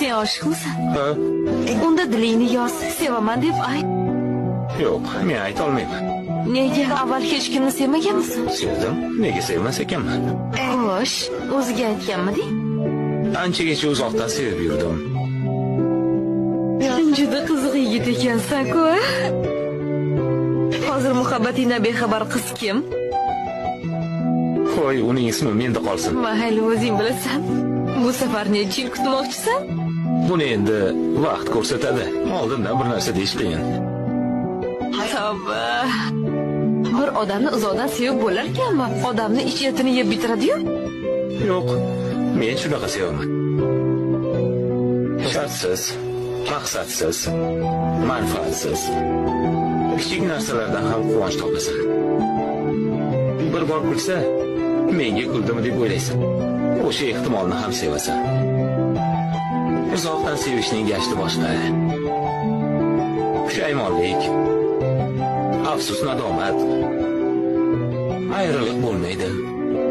Sen oshiqmisan? Ha? Unda dilingni yoz, sevaman deb ayt. Yo'q, men ayta olmayman. Nega avval hech kimni sevmaganmisan? Sevdim, nega sevmas ekanman? Xo'sh, o'ziga aytganmiding? Anchagacha uzoqdan sevib yurdim. Juda qiziq yigit ekansan-ku. Hozir muhabbatingdan bexabar qiz kim? Qo'y, uning ismi menda qolsin. Mayli, o'zing bilasan. Bu safar necha yil kutmoqchisan? Buni endi vaqt ko'rsatadi. Oldindan bir narsa deyish qiyin. Tavba. Bir odamni uzoqdan sevib bo'lar ekanmi? Odamni ich-etini yeb bitiradi-yu. Yo'q, men shunaqa sevaman. Shartsiz, maqsadsiz, manfaatsiz. Kichik narsalardan ham quvonch topasan. Bir bor kulsa, menga kuldimi deb o'ylaysan. O'sha ehtimolni ham sevasan. Uzoqdan sevishning gashti boshqa. Pushaymonlik, afsus, nadomat. Ayriliq bo'lmaydi.